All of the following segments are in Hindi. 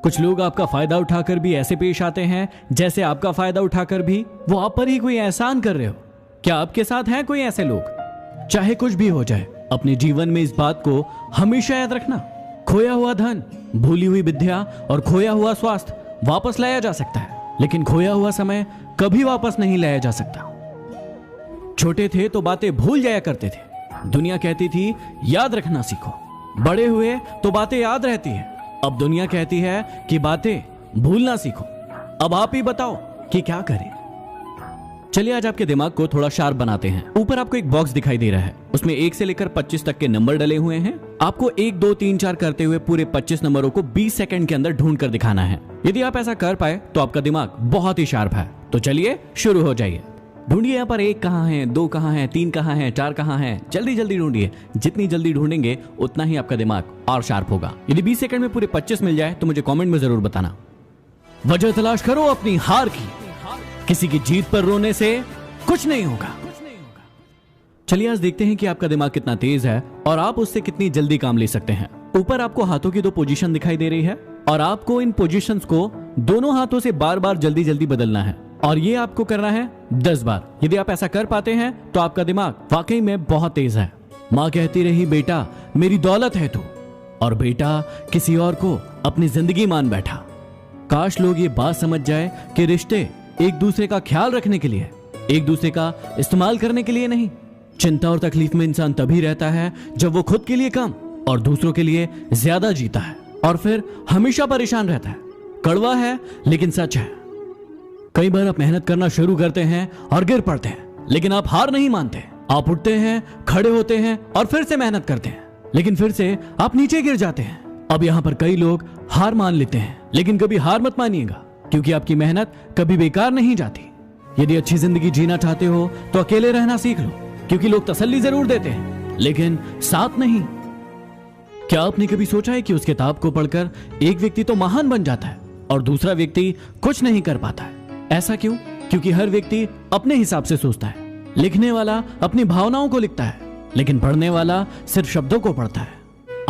कुछ लोग आपका फायदा उठाकर भी ऐसे पेश आते हैं जैसे आपका फायदा उठाकर भी वो आप पर ही कोई एहसान कर रहे हो। क्या आपके साथ हैं कोई ऐसे लोग? चाहे कुछ भी हो जाए, अपने जीवन में इस बात को हमेशा याद रखना, खोया हुआ धन, भूली हुई विद्या और खोया हुआ स्वास्थ्य वापस लाया जा सकता है, लेकिन खोया हुआ समय कभी वापस नहीं लाया जा सकता। छोटे थे तो बातें भूल जाया करते थे। दुनिया कहती थी याद रखना सीखो। बड़े हुए तो बातें याद रहती है। अब दुनिया कहती है कि बातें भूलना सीखो। अब आप ही बताओ कि क्या करें। चलिए आज आपके दिमाग को थोड़ा शार्प बनाते हैं। ऊपर आपको एक बॉक्स दिखाई दे रहा है, उसमें 1 से लेकर 25 तक के नंबर डले हुए हैं। आपको 1 2 3 4 करते हुए पूरे 25 नंबरों को 20 सेकंड के अंदर ढूंढ कर दिखाना है। यदि आप ऐसा कर पाए तो आपका दिमाग बहुत ही शार्प है। तो चलिए शुरू हो जाइए। ढूंढिए यहाँ पर 1 कहाँ है, 2 कहाँ है, 3 कहाँ है, 4 कहाँ है। जल्दी जल्दी ढूंढिए। जितनी जल्दी ढूंढेंगे उतना ही आपका दिमाग और शार्प होगा। यदि 20 सेकंड में पूरे 25 मिल जाए तो मुझे कमेंट में जरूर बताना। वजह तलाश करो अपनी हार की, किसी की जीत पर रोने से कुछ नहीं होगा। चलिए आज देखते हैं कि आपका दिमाग कितना तेज है और आप उससे कितनी जल्दी काम ले सकते हैं। ऊपर आपको हाथों की 2 पोजीशन दिखाई दे रही है और आपको इन पोजीशंस को दोनों हाथों से बार बार जल्दी जल्दी बदलना है और ये आपको करना है 10 बार। यदि आप ऐसा कर पाते हैं तो आपका दिमाग वाकई में बहुत तेज है। माँ कहती रही बेटा मेरी दौलत है तू, और बेटा किसी और को अपनी जिंदगी मान बैठा। काश लोग ये बात समझ जाए कि रिश्ते एक दूसरे का ख्याल रखने के लिए, एक दूसरे का इस्तेमाल करने के लिए नहीं। चिंता और तकलीफ में इंसान तभी रहता है जब वो खुद के लिए कम और दूसरों के लिए ज्यादा जीता है, और फिर हमेशा परेशान रहता है। कड़वा है लेकिन सच है। कई बार आप मेहनत करना शुरू करते हैं और गिर पड़ते हैं, लेकिन आप हार नहीं मानते। आप उठते हैं, खड़े होते हैं और फिर से मेहनत करते हैं, लेकिन फिर से आप नीचे गिर जाते हैं। अब यहाँ पर कई लोग हार मान लेते हैं, लेकिन कभी हार मत मानिएगा, क्योंकि आपकी मेहनत कभी बेकार नहीं जाती। यदि अच्छी जिंदगी जीना चाहते हो तो अकेले रहना सीख लो, क्योंकि लोग तसल्ली जरूर देते हैं लेकिन साथ नहीं। क्या आपने कभी सोचा है कि उस किताब को पढ़कर एक व्यक्ति तो महान बन जाता है और दूसरा व्यक्ति कुछ नहीं कर पाता है? ऐसा क्यों? क्योंकि हर व्यक्ति अपने हिसाब से सोचता है। लिखने वाला अपनी भावनाओं को लिखता है, लेकिन पढ़ने वाला सिर्फ शब्दों को पढ़ता है।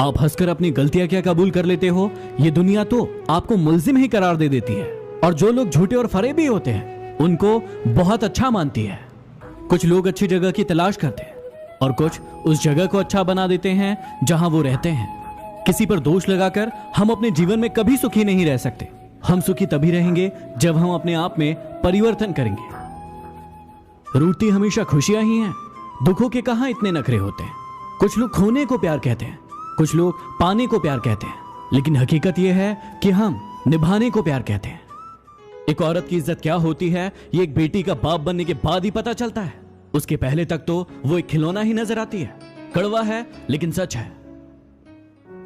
आप हंसकर अपनी गलतियां क्या कबूल कर लेते हो, ये दुनिया तो आपको मुल्जिम ही करार दे देती है। और जो लोग झूठे और फरेबी होते हैं उनको बहुत अच्छा मानती है। कुछ लोग अच्छी जगह की तलाश करते हैं और कुछ उस जगह को अच्छा बना देते हैं जहां वो रहते हैं। किसी पर दोष लगाकर हम अपने जीवन में कभी सुखी नहीं रह सकते। हम सुखी तभी रहेंगे जब हम अपने आप में परिवर्तन करेंगे। रूठती हमेशा खुशियां ही हैं। दुखों के कहां इतने नखरे होते हैं। कुछ लोग खोने को प्यार कहते हैं, कुछ लोग पाने को प्यार कहते हैं, लेकिन हकीकत यह है कि हम निभाने को प्यार कहते हैं। एक औरत की इज्जत क्या होती है ये एक बेटी का बाप बनने के बाद ही पता चलता है। उसके पहले तक तो वो एक खिलौना ही नजर आती है। कड़वा है लेकिन सच है।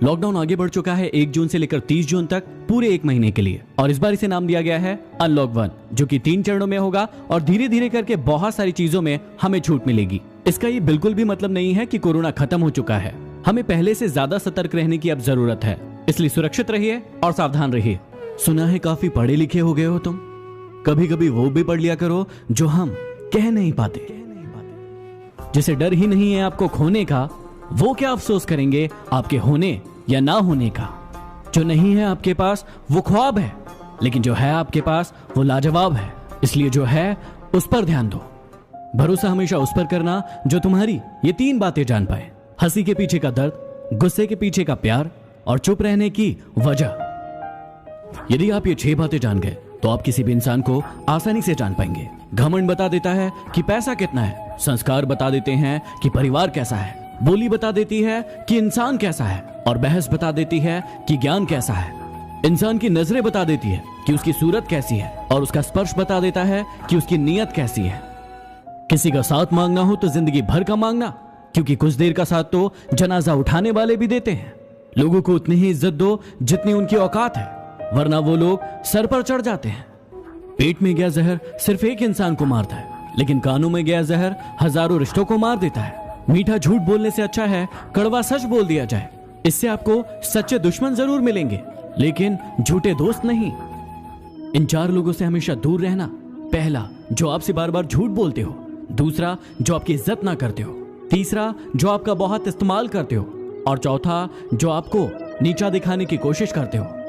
लॉकडाउन आगे बढ़ चुका है 1 जून से लेकर 30 जून तक, पूरे 1 महीने के लिए, और इस बार इसे नाम दिया गया है अनलॉक 1, जो कि 3 चरणों में होगा और धीरे धीरे करके बहुत सारी चीजों में हमें छूट मिलेगी। इसका ये बिल्कुल भी मतलब नहीं है कि कोरोना खत्म हो चुका है। हमें पहले से ज्यादा सतर्क रहने की अब जरूरत है, इसलिए सुरक्षित रहिए और सावधान रहिए। सुना है काफी पढ़े लिखे हो गए हो तुम, कभी कभी वो भी पढ़ लिया करो जो हम कह नहीं पाते। जिसे डर ही नहीं है आपको खोने का, वो क्या अफसोस करेंगे आपके होने या ना होने का। जो नहीं है आपके पास वो ख्वाब है, लेकिन जो है आपके पास वो लाजवाब है। इसलिए जो है उस पर ध्यान दो। भरोसा हमेशा उस पर करना जो तुम्हारी ये 3 बातें जान पाए: हंसी के पीछे का दर्द, गुस्से के पीछे का प्यार और चुप रहने की वजह। यदि आप ये 6 बातें जान गए तो आप किसी भी इंसान को आसानी से जान पाएंगे। घमंड बता देता है कि पैसा कितना है, संस्कार बता देते हैं कि परिवार कैसा है, बोली बता देती है कि इंसान कैसा है, और बहस बता देती है कि ज्ञान कैसा है। इंसान की नजरें बता देती है कि उसकी सूरत कैसी है, और उसका स्पर्श बता देता है कि उसकी नीयत कैसी है। किसी का साथ मांगना हो तो जिंदगी भर का मांगना, क्योंकि कुछ देर का साथ तो जनाजा उठाने वाले भी देते हैं। लोगों को उतनी ही इज्जत दो जितनी उनकी औकात है, वरना वो लोग सर पर चढ़ जाते हैं। पेट में गया जहर सिर्फ एक इंसान को मारता है, लेकिन कानों में गया जहर हजारों रिश्तों को मार देता है। मीठा झूठ बोलने से अच्छा है कड़वा सच बोल दिया जाए। इससे आपको सच्चे दुश्मन जरूर मिलेंगे, लेकिन झूठे दोस्त नहीं। इन 4 लोगों से हमेशा दूर रहना। पहला, जो आपसे बार बार झूठ बोलते हो। दूसरा, जो आपकी इज्जत ना करते हो। तीसरा, जो आपका बहुत इस्तेमाल करते हो। और चौथा, जो आपको नीचा दिखाने की कोशिश करते हो।